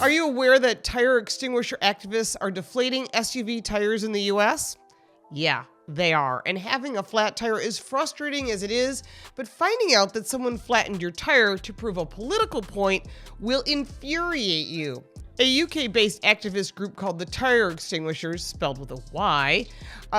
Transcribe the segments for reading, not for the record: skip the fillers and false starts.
Are you aware that tire extinguisher activists are deflating SUV tires in the US? Yeah, they are. And having a flat tire is frustrating as it is, but finding out that someone flattened your tire to prove a political point will infuriate you. A UK-based activist group called the Tyre Extinguishers, spelled with a Y,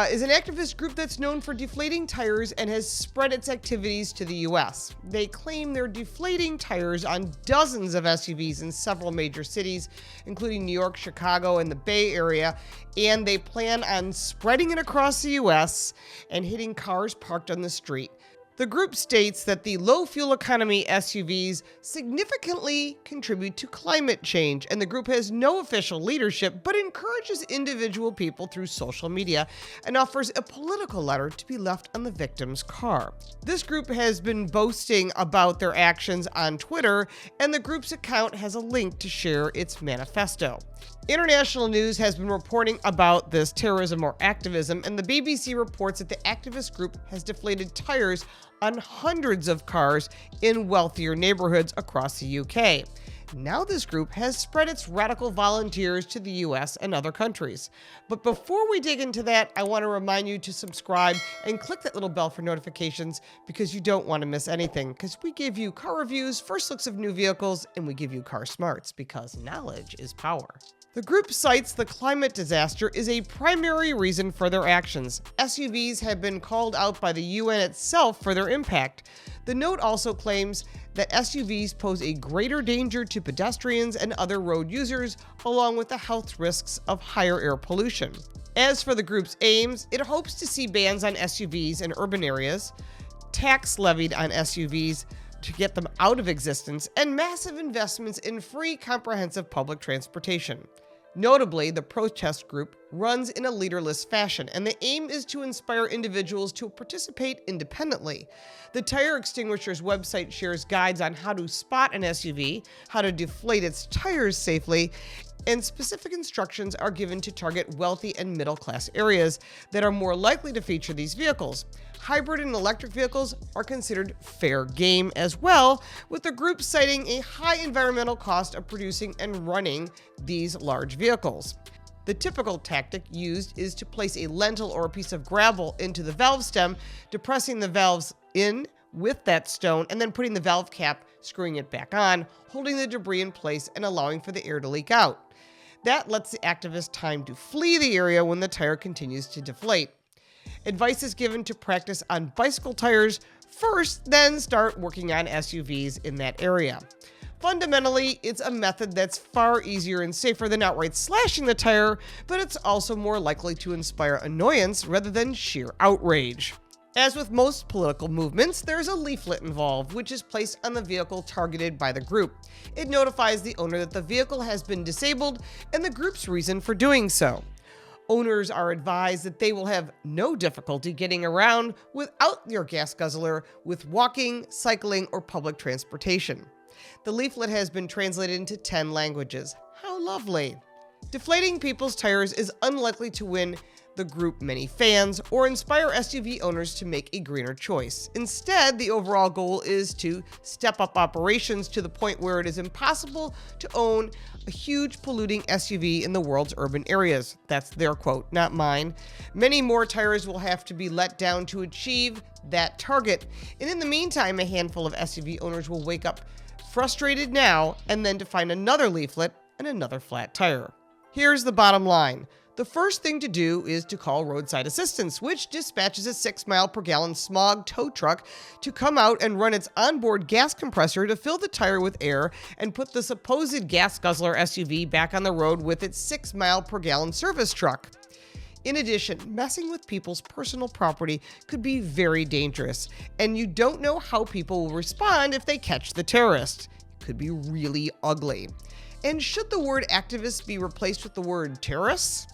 is an activist group that's known for deflating tires and has spread its activities to the US. They claim they're deflating tires on dozens of SUVs in several major cities, including New York, Chicago, and the Bay Area, and they plan on spreading it across the US and hitting cars parked on the street. The group states that the low fuel economy SUVs significantly contribute to climate change, and the group has no official leadership but encourages individual people through social media and offers a political letter to be left on the victim's car. This group has been boasting about their actions on Twitter, and the group's account has a link to share its manifesto. International news has been reporting about this terrorism or activism, and the BBC reports that the activist group has deflated tires on hundreds of cars in wealthier neighborhoods across the UK. Now this group has spread its radical volunteers to the US and other countries. But before we dig into that, I want to remind you to subscribe and click that little bell for notifications, because you don't want to miss anything, because we give you car reviews, first looks of new vehicles, and we give you car smarts, because knowledge is power. The group cites the climate disaster is a primary reason for their actions. SUVs have been called out by the UN itself for their impact. The note also claims that SUVs pose a greater danger to pedestrians and other road users, along with the health risks of higher air pollution. As for the group's aims, it hopes to see bans on SUVs in urban areas, tax levied on SUVs to get them out of existence, and massive investments in free, comprehensive public transportation. Notably, the protest group runs in a leaderless fashion, and the aim is to inspire individuals to participate independently. The Tyre Extinguishers website shares guides on how to spot an SUV, how to deflate its tires safely, and specific instructions are given to target wealthy and middle-class areas that are more likely to feature these vehicles. Hybrid and electric vehicles are considered fair game as well, with the group citing a high environmental cost of producing and running these large vehicles. The typical tactic used is to place a lentil or a piece of gravel into the valve stem, depressing the valves in with that stone, and then putting the valve cap, screwing it back on, holding the debris in place, and allowing for the air to leak out. That lets the activist time to flee the area when the tire continues to deflate. Advice is given to practice on bicycle tires first, then start working on SUVs in that area. Fundamentally, it's a method that's far easier and safer than outright slashing the tire, but it's also more likely to inspire annoyance rather than sheer outrage. As with most political movements, there's a leaflet involved, which is placed on the vehicle targeted by the group. It notifies the owner that the vehicle has been disabled and the group's reason for doing so. Owners are advised that they will have no difficulty getting around without your gas guzzler with walking, cycling, or public transportation. The leaflet has been translated into 10 languages. How lovely! Deflating people's tires is unlikely to win the group many fans or inspire SUV owners to make a greener choice. Instead, the overall goal is to step up operations to the point where it is impossible to own a huge polluting SUV in the world's urban areas. That's their quote, not mine. Many more tires will have to be let down to achieve that target. And in the meantime, a handful of SUV owners will wake up frustrated now and then to find another leaflet and another flat tire. Here's the bottom line. The first thing to do is to call roadside assistance, which dispatches a 6-mile-per-gallon smog tow truck to come out and run its onboard gas compressor to fill the tire with air and put the supposed gas guzzler SUV back on the road with its 6-mile-per-gallon service truck. In addition, messing with people's personal property could be very dangerous, and you don't know how people will respond if they catch the terrorist. It could be really ugly. And should the word activist be replaced with the word terrorists?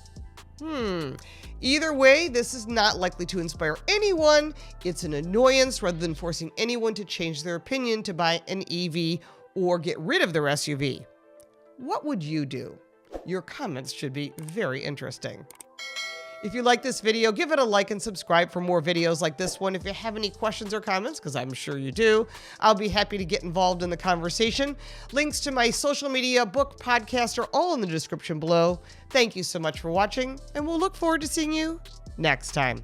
Either way, this is not likely to inspire anyone. It's an annoyance rather than forcing anyone to change their opinion to buy an EV or get rid of their SUV. What would you do? Your comments should be very interesting. If you like this video, give it a like and subscribe for more videos like this one. If you have any questions or comments, because I'm sure you do, I'll be happy to get involved in the conversation. Links to my social media, book, podcast are all in the description below. Thank you so much for watching, and we'll look forward to seeing you next time.